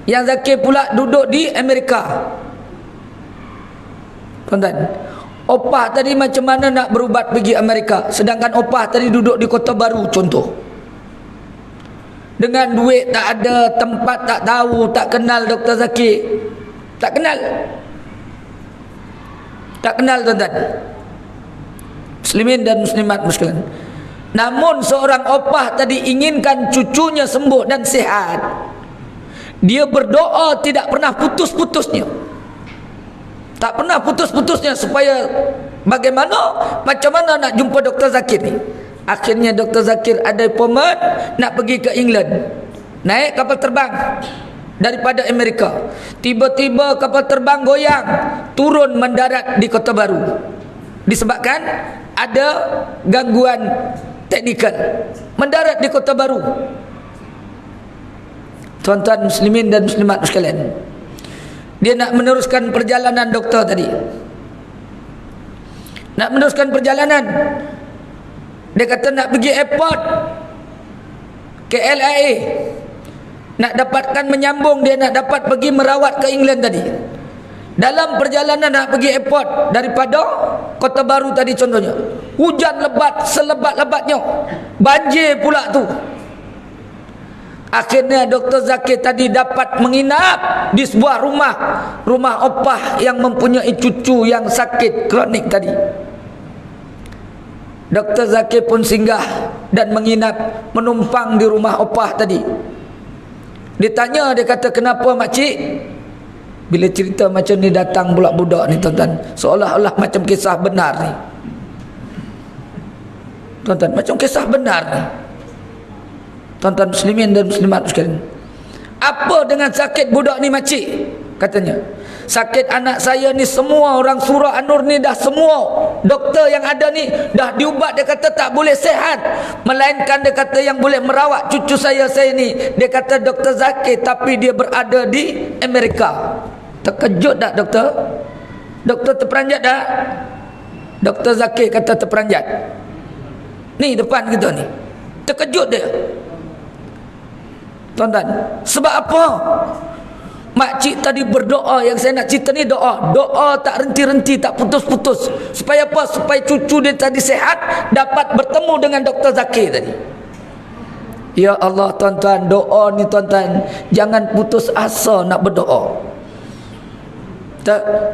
Yang Zakir pula duduk di Amerika. Tuan-tuan, opah tadi macam mana nak berubat pergi Amerika, sedangkan opah tadi duduk di Kota Baru contoh. Dengan duit tak ada, tempat tak tahu, tak kenal Dr. Zakir. Tak kenal tuan-tuan. Muslimin dan muslimat sekalian. Namun seorang opah tadi inginkan cucunya sembuh dan sihat. Dia berdoa tidak pernah putus-putusnya. Tak pernah putus-putusnya supaya bagaimana, macam mana nak jumpa Dr. Zakir ni. Akhirnya Dr. Zakir ada appointment nak pergi ke England. Naik kapal terbang daripada Amerika. Tiba-tiba kapal terbang goyang, turun mendarat di Kota Baru. Disebabkan ada gangguan teknikal. Mendarat di Kota Baru. Tuan-tuan muslimin dan muslimat sekalian, dia nak meneruskan perjalanan doktor tadi. Nak meneruskan perjalanan. Dia kata nak pergi airport KLIA. Nak dapatkan menyambung, dia nak dapat pergi merawat ke England tadi. Dalam perjalanan nak pergi airport daripada Kota Baru tadi contohnya, hujan lebat selebat-lebatnya, banjir pula tu. Akhirnya Dr. Zakir tadi dapat menginap di sebuah rumah opah yang mempunyai cucu yang sakit kronik tadi. Dr. Zakir pun singgah dan menginap, menumpang di rumah opah tadi. Ditanya, dia kata, kenapa makcik? Bila cerita macam ni datang pula budak ni tuan-tuan, seolah-olah macam kisah benar ni. Tuan-tuan, macam kisah benar ni. Tuan-tuan muslimin dan muslimat sekalian. Apa dengan sakit budak ni makcik? Katanya, sakit anak saya ni semua orang Surah An-Nur ni dah semua doktor yang ada ni dah diubat, dia kata tak boleh sehat, melainkan dia kata yang boleh merawat cucu saya ni, dia kata Dr. Zakir, tapi dia berada di Amerika. Terkejut tak doktor? Doktor terperanjat tak? Dr. Zakir kata terperanjat. Ni depan kita ni, terkejut dia. Tuan-tuan, sebab apa? Makcik tadi berdoa, yang saya nak cerita ni doa tak renti-renti, tak putus-putus. Supaya apa? Supaya cucu dia tadi sehat, dapat bertemu dengan Dr. Zakir tadi. Ya Allah tuan-tuan, doa ni tuan-tuan, jangan putus asa nak berdoa.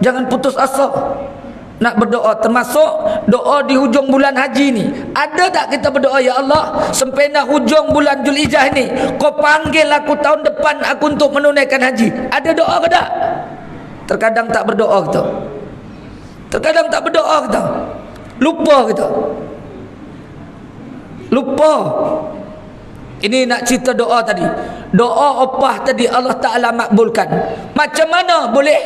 Jangan putus asa nak berdoa, termasuk doa di hujung bulan haji ni. Ada tak kita berdoa, ya Allah, sempena hujung bulan Zulhijjah ni, kau panggil aku tahun depan aku untuk menunaikan haji? Ada doa ke tak? Terkadang tak berdoa kita. Terkadang tak berdoa kita. Lupa kita. Lupa. Ini nak cerita doa tadi. Doa opah tadi Allah Ta'ala makbulkan. Macam mana boleh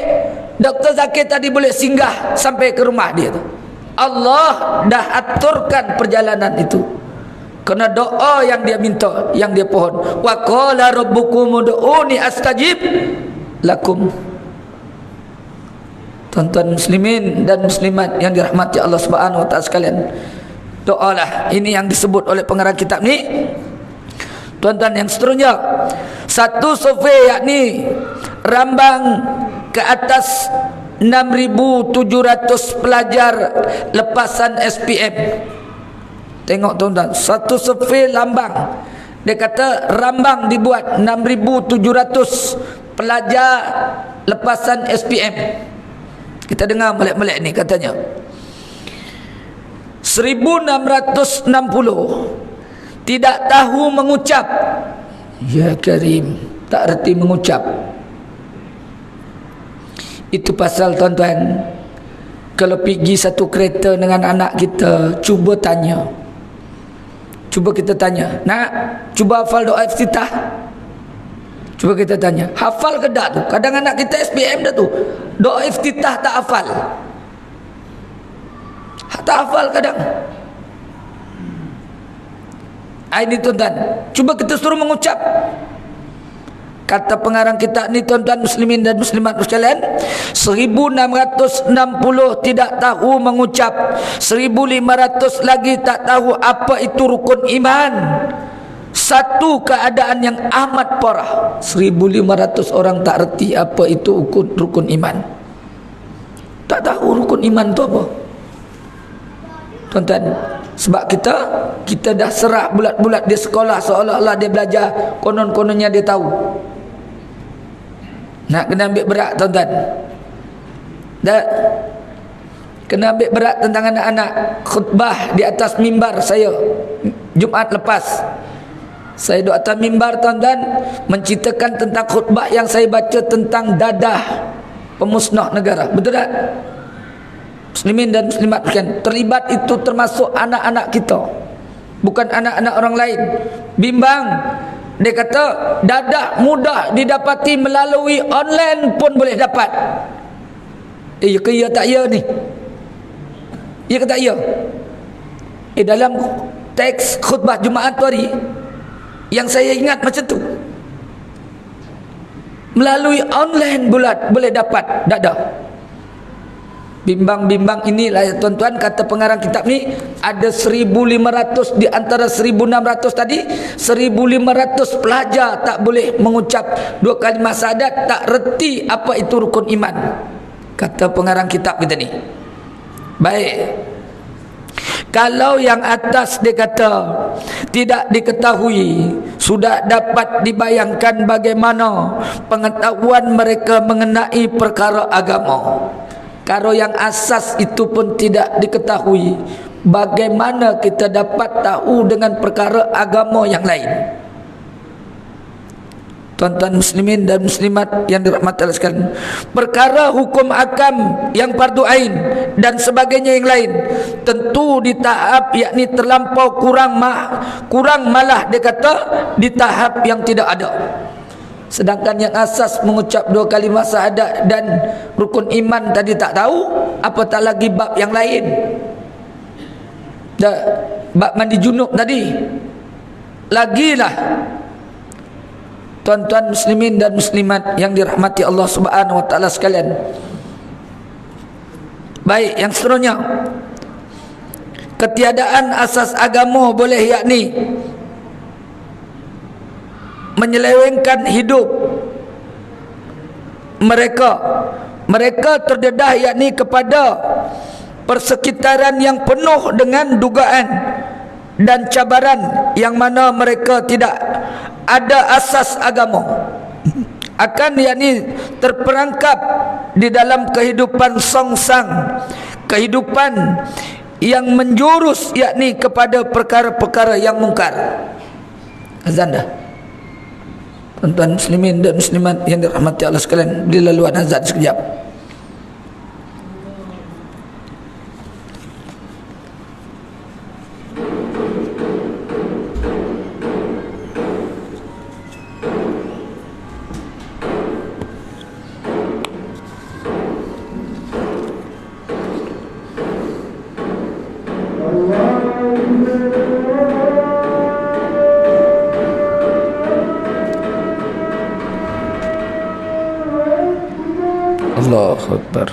Dr. Zakir tadi boleh singgah sampai ke rumah dia tu? Allah dah aturkan perjalanan itu. Kerana doa yang dia minta, yang dia pohon. Wa qala rabbukum ud'uni astajib lakum. Tuan-tuan muslimin dan muslimat yang dirahmati Allah Subhanahu wa taala sekalian, doalah. Ini yang disebut oleh pengarang kitab ni. Tuan-tuan yang seterusnya, satu survei yakni rambang ke atas 6,700 pelajar lepasan SPM. Tengok tuan-tuan, satu survei lambang, dia kata rambang dibuat 6,700 pelajar lepasan SPM. Kita dengar melek-melek ni, katanya 1,660 tidak tahu mengucap. Ya Karim, tak reti mengucap. Itu pasal tuan-tuan, kalau pergi satu kereta dengan anak kita, cuba tanya. Cuba kita tanya, nak cuba hafal doa iftitah? Cuba kita tanya, hafal ke tak tu? Kadang anak kita SPM dah tu, doa iftitah tak hafal. Tak hafal kadang. Ini tuan-tuan, cuba kita suruh mengucap. Kata pengarang kitab ni, tuan-tuan muslimin dan muslimat sekalian, 1,660 tidak tahu mengucap, 1,500 lagi tak tahu apa itu rukun iman. Satu keadaan yang amat parah, 1,500 orang tak reti apa itu rukun iman. Tak tahu rukun iman tu apa. Tuan-tuan, sebab kita dah serah bulat-bulat di sekolah, seolah-olah dia belajar, konon-kononnya dia tahu. Nak kena ambil berat tuan-tuan. Dah kena ambil berat tentang anak-anak. Khutbah di atas mimbar saya Jumaat lepas, saya di atas mimbar tuan-tuan, menceritakan tentang khutbah yang saya baca tentang dadah pemusnah negara. Betul tak? Muslimin dan muslimat sekalian, terlibat itu termasuk anak-anak kita, bukan anak-anak orang lain. Bimbang, dia kata dadah mudah didapati melalui online pun boleh dapat. Ya ke ya tak ya ni? Ya ke tak ya? Dalam teks khutbah Jumaat tu hari, yang saya ingat macam tu, melalui online boleh dapat dadah. Bimbang-bimbang inilah ya tuan-tuan, kata pengarang kitab ni, ada 1,500 di antara 1,600 tadi, 1,500 pelajar tak boleh mengucap dua kalimah syahadat, tak reti apa itu rukun iman. Kata pengarang kitab kita ni. Baik, kalau yang atas dia kata tidak diketahui, sudah dapat dibayangkan bagaimana pengetahuan mereka mengenai perkara agama. Kalau yang asas itu pun tidak diketahui, bagaimana kita dapat tahu dengan perkara agama yang lain? Tuan-tuan muslimin dan muslimat yang dirahmati Allah sekalian, perkara hukum akam yang fardu ain dan sebagainya yang lain tentu di tahap yakni terlampau kurang malah dia kata di tahap yang tidak ada. Sedangkan yang asas mengucap 2 kalimah syahadat dan rukun iman tadi tak tahu, apatah lagi bab yang lain. Bab mandi junub tadi lagilah. Tuan-tuan muslimin dan muslimat yang dirahmati Allah Subhanahu wa taala sekalian. Baik, yang seterusnya, ketiadaan asas agama boleh yakni menyelewengkan hidup mereka terdedah yakni kepada persekitaran yang penuh dengan dugaan dan cabaran yang mana mereka tidak ada asas agama, akan yakni terperangkap di dalam kehidupan songsang, kehidupan yang menjurus yakni kepada perkara-perkara yang mungkar. Azan dah. Tuan-tuan muslimin dan muslimat yang dirahmati Allah sekalian, di laluan azan sekejap. Allahu Akbar.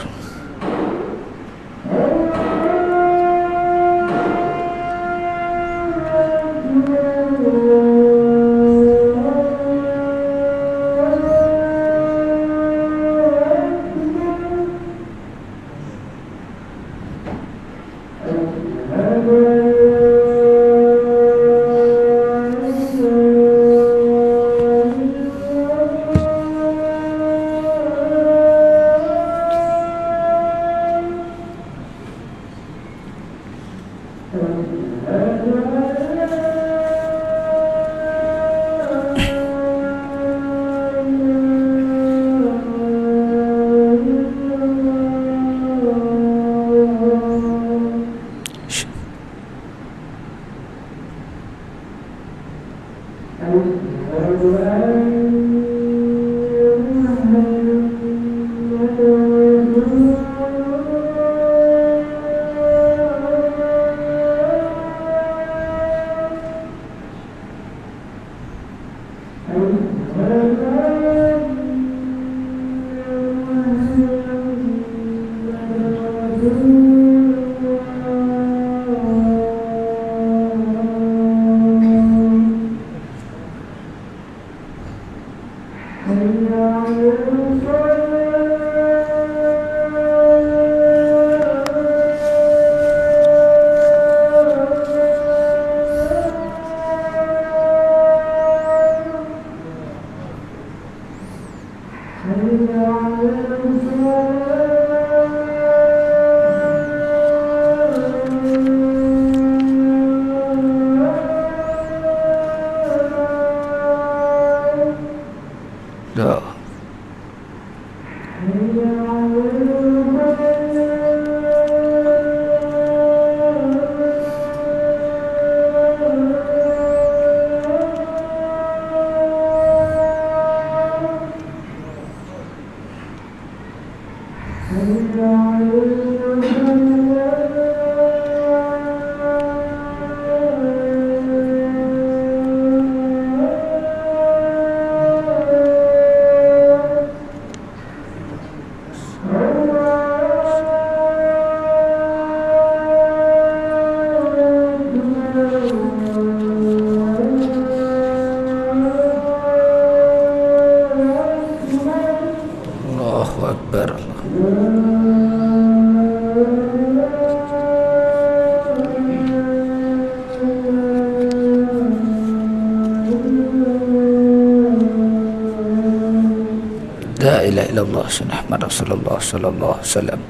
La ilaha illallah Muhammad Rasulullah sallallahu alaihi wasallam.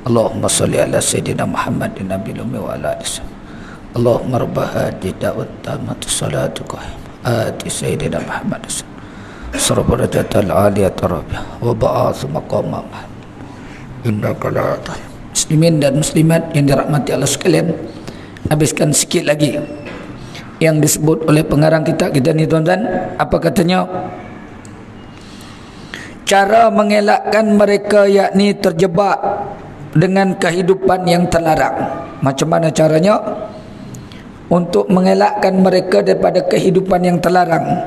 Allahumma salli ala sayyidina Muhammadin nabiyil ummi wa ala alihi. Allahumma rabb hadhihi da'wat tammatu salatu qa'imah ati sayyidina Muhammad sallallahu alaihi wa ba'athu maqama innaka la muslimin dan muslimat yang dirahmati Allah sekalian. Habiskan sikit lagi yang disebut oleh pengarang kita ni tuan-tuan. Apa katanya? Cara mengelakkan mereka yakni terjebak dengan kehidupan yang terlarang. Macam mana caranya untuk mengelakkan mereka daripada kehidupan yang terlarang?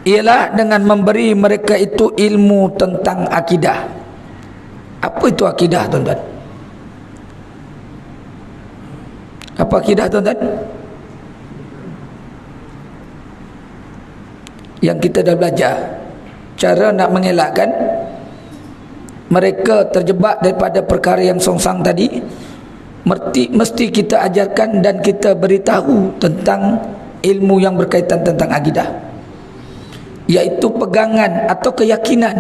Ialah dengan memberi mereka itu ilmu tentang akidah. Apa itu akidah, tuan-tuan? Apa akidah, tuan-tuan? Yang kita dah belajar cara nak mengelakkan mereka terjebak daripada perkara yang songsang tadi. Mesti kita ajarkan dan kita beritahu tentang ilmu yang berkaitan tentang akidah, iaitu pegangan atau keyakinan.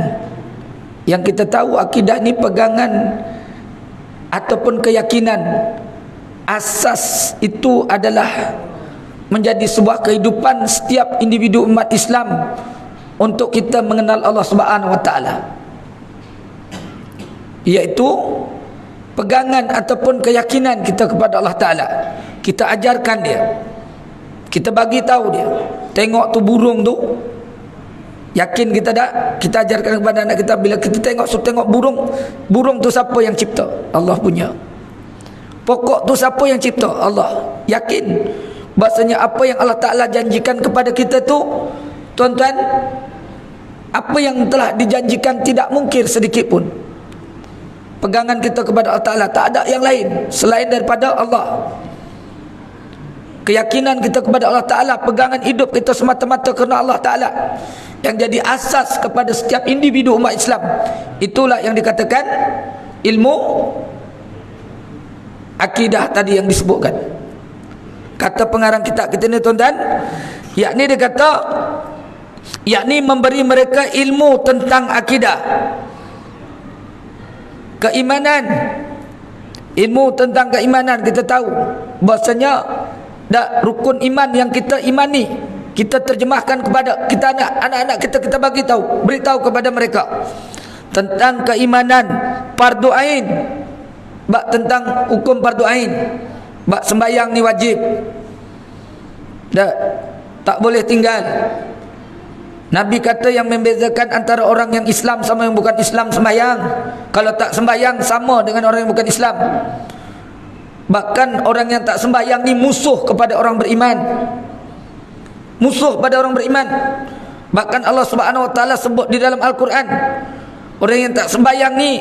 Yang kita tahu akidah ni pegangan ataupun keyakinan. Asas itu adalah menjadi sebuah kehidupan setiap individu umat Islam untuk kita mengenal Allah Subhanahu wa taala, iaitu pegangan ataupun keyakinan kita kepada Allah Taala. Kita ajarkan dia, kita bagi tahu dia. Tengok tu burung tu, yakin kita dah? Kita ajarkan kepada anak kita, bila kita tengok burung, burung tu siapa yang cipta? Allah punya. Pokok tu siapa yang cipta? Allah. Yakin bahasanya apa yang Allah Taala janjikan kepada kita tu, tuan-tuan, apa yang telah dijanjikan tidak mungkir sedikit pun. Pegangan kita kepada Allah Ta'ala, tak ada yang lain selain daripada Allah. Keyakinan kita kepada Allah Ta'ala, pegangan hidup kita semata-mata kerana Allah Ta'ala, yang jadi asas kepada setiap individu umat Islam. Itulah yang dikatakan ilmu akidah tadi yang disebutkan. Kata pengarang kitab kita ni, tuan-tuan, yakni dia kata, yakni memberi mereka ilmu tentang akidah, keimanan. Ilmu tentang keimanan, kita tahu bahasanya dak rukun iman yang kita imani, kita terjemahkan kepada kita anak-anak kita bagi tahu, beritahu kepada mereka tentang keimanan, fardu ain, bab tentang hukum fardu ain. Bab sembahyang ni wajib, tak boleh tinggal. Nabi kata yang membezakan antara orang yang Islam sama yang bukan Islam sembahyang. Kalau tak sembahyang sama dengan orang yang bukan Islam. Bahkan orang yang tak sembahyang ni musuh kepada orang beriman. Musuh pada orang beriman. Bahkan Allah Subhanahu wa taala sebut di dalam Al-Quran, orang yang tak sembahyang ni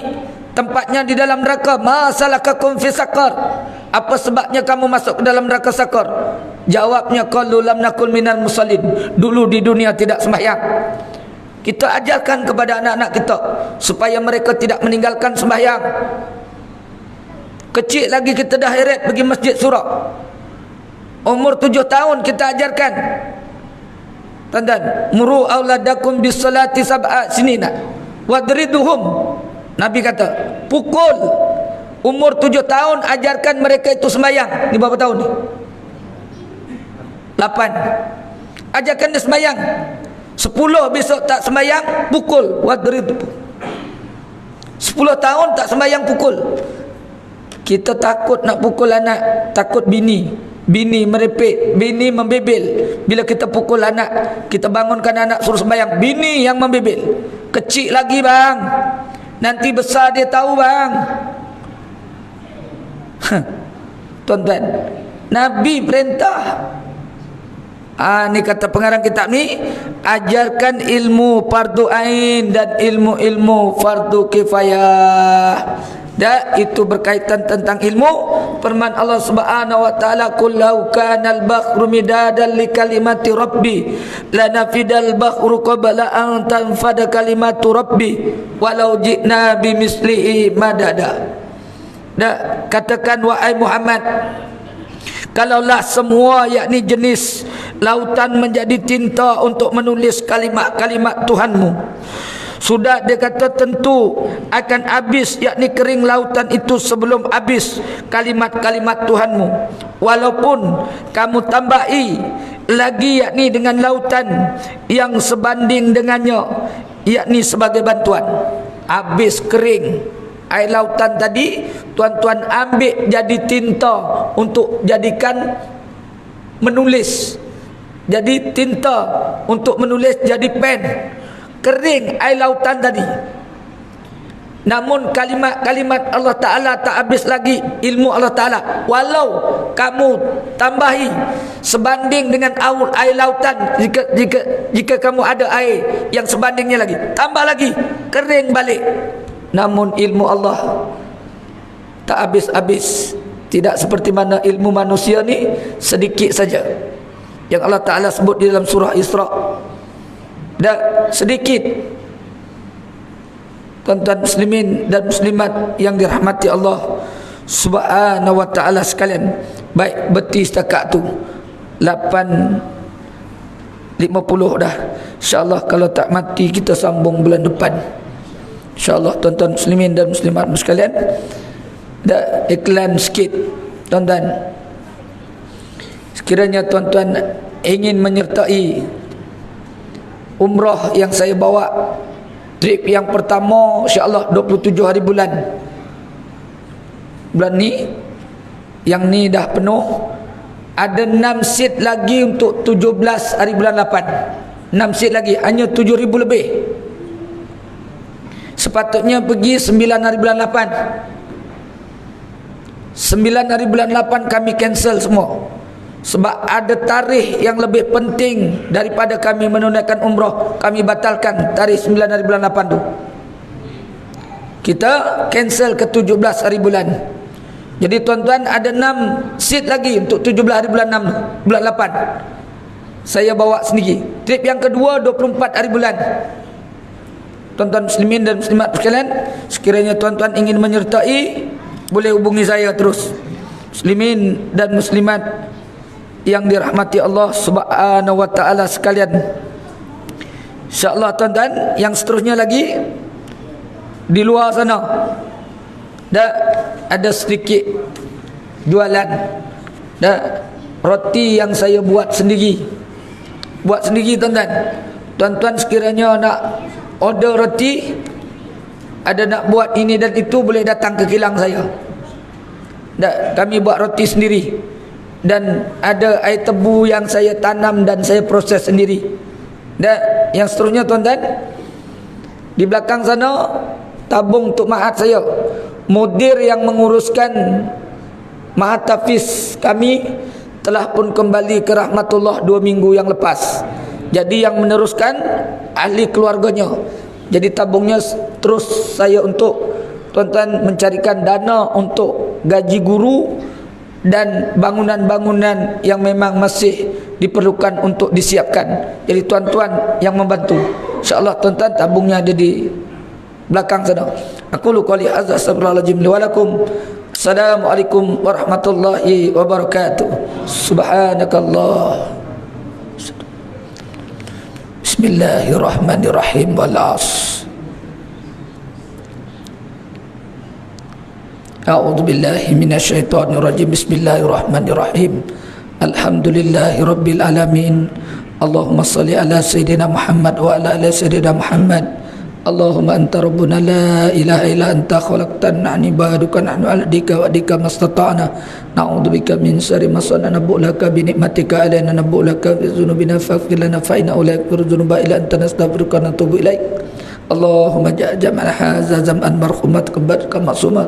tempatnya di dalam neraka. Ma salakakum fi saqar? Apa sebabnya kamu masuk ke dalam neraka sakar? Jawabnya, qalu lam nakul minal musallin. Dulu di dunia tidak sembahyang. Kita ajarkan kepada anak-anak kita supaya mereka tidak meninggalkan sembahyang. Kecil lagi kita dah heret pergi masjid surah. Umur 7 tahun kita ajarkan. Tuan-tuan, muru auladakum bis salati sab'a sinina wadriduhum. Nabi kata, pukul. Umur 7 tahun ajarkan mereka itu sembahyang. Ni berapa tahun ni? 8. Ajarkan dia sembahyang. 10 besok tak sembahyang, pukul. Wadrib. 10 tahun tak sembahyang, pukul. Kita takut nak pukul anak, takut bini merepek, bini membebel. Bila kita pukul anak, kita bangunkan anak suruh sembahyang, bini yang membebel. Kecil lagi bang, nanti besar dia tahu bang. Tuan-tuan, Nabi perintah. Ni kata pengarang kitab ni, ajarkan ilmu fardu ain dan ilmu-ilmu fardu kifayah. Dan itu berkaitan tentang ilmu firman Allah Subhanahu wa taala, qul law kana al-bahru midadan li kalimati rabbi lanafidal bahru qabla an tanfada kalimatu rabbi walau ji'na bimislihi madada. Katakan wahai Muhammad, kalaulah semua yakni jenis lautan menjadi tinta untuk menulis kalimat-kalimat Tuhanmu, Sudah dia kata tentu akan habis, yakni kering lautan itu sebelum habis kalimat-kalimat Tuhanmu. Walaupun kamu tambahi lagi, yakni dengan lautan yang sebanding dengannya, yakni sebagai bantuan. Habis kering air lautan tadi, tuan-tuan ambil jadi tinta untuk jadikan menulis. Jadi tinta untuk menulis jadi pen. Kering air lautan tadi, namun kalimat-kalimat Allah Ta'ala tak habis lagi ilmu Allah Ta'ala. Walau kamu tambahi sebanding dengan air lautan, jika kamu ada air yang sebandingnya lagi, tambah lagi, kering balik. Namun ilmu Allah tak habis-habis. Tidak seperti mana ilmu manusia ni sedikit saja, yang Allah Ta'ala sebut di dalam surah Isra. Dan sedikit. Tuan-tuan muslimin dan muslimat yang dirahmati Allah Subhanahu wa ta'ala sekalian, baik berhenti setakat tu 8.50 dah. InsyaAllah kalau tak mati kita sambung bulan depan, InsyaAllah. Tuan-tuan muslimin dan muslimat sekalian, dah iklan sikit tuan-tuan. Sekiranya tuan-tuan ingin menyertai umrah yang saya bawa, trip yang pertama insyaAllah 27 hari bulan ni, yang ni dah penuh. Ada 6 seat lagi untuk 17 hari bulan 8. 6 seat lagi, hanya 7,000 lebih. Sepatutnya pergi 9 hari bulan 8. 9 hari bulan 8 kami cancel semua, sebab ada tarikh yang lebih penting daripada kami menunaikan umrah. Kami batalkan tarikh 9 hari bulan 8 tu. Kita cancel ke 17 hari bulan. Jadi tuan-tuan ada 6 seat lagi untuk 17 hari bulan 6 bulan 8. Saya bawa sendiri. Trip yang kedua 24 hari bulan. Tuan-tuan muslimin dan muslimat sekalian, sekiranya tuan-tuan ingin menyertai, boleh hubungi saya terus. Muslimin dan muslimat yang dirahmati Allah Subhanahu wa ta'ala sekalian, InsyaAllah tuan-tuan, yang seterusnya lagi di luar sana dah ada sedikit jualan, dah roti yang saya buat sendiri tuan-tuan. Tuan-tuan sekiranya nak order roti, ada nak buat ini dan itu, boleh datang ke kilang saya. Dah, kami buat roti sendiri. Dan ada air tebu yang saya tanam dan saya proses sendiri. Dan yang seterusnya tuan-tuan, di belakang sana tabung untuk mahat saya. Mudir yang menguruskan mahat tafiz kami telah pun kembali ke rahmatullah 2 minggu yang lepas. Jadi yang meneruskan ahli keluarganya. Jadi tabungnya terus saya untuk tuan-tuan mencarikan dana untuk gaji guru dan bangunan-bangunan yang memang masih diperlukan untuk disiapkan. Jadi tuan-tuan yang membantu, InsyaAllah tuan-tuan tabungnya ada di belakang sana. Aku lu qali hadza astaghfirullahaladzim li wa lakum. Assalamualaikum warahmatullahi wabarakatuh. Subhanakallah. Bismillahirrahmanirrahim. Wal 'asr. A'udzu billahi minasyaitonir rajim. Bismillahirrahmanirrahim. Alhamdulillahirabbil alamin. Allahumma shalli ala sayidina Muhammad wa ala ali sayidina Muhammad. Allahumma anta rabbuna la ilaha illa anta khalaqtana an ibaduka nahnu abdika wa adika mastata'na na'udzubika min syarri ma sana'na nabulaka bi nikmatika alaina nabulaka bi dzunubina faghfir lana fa inna la yaghfiru dzunuba illa anta nastaghfiruka wa natubu ilaik. Allahumma ja'al hadza zam'an marhumat qabadka ma'suma.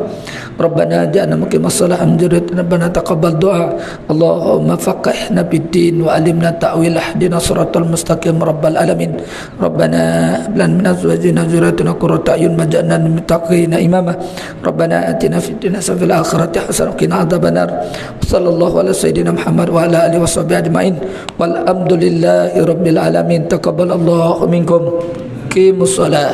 Rabbana ja'alna muqima shalah amjadatina rabbana taqabbal du'a. Allahumma faqihna bid-din wa alimna ta'wil ahdina siratal mustaqim rabbal alamin. Rabbana lan min azwajina dzurriyyatina qurrata a'yun waj'alna lil muttaqina imama. Rabbana atina fid dunya hasanatan wa fil akhirati hasanatan wa qina adzabannar. Sallallahu ala sayyidina Muhammad wa ala alihi washabbihi ajmain. Walhamdulillahi rabbil alamin. Taqabbalallahu minkum. Qimus shalah.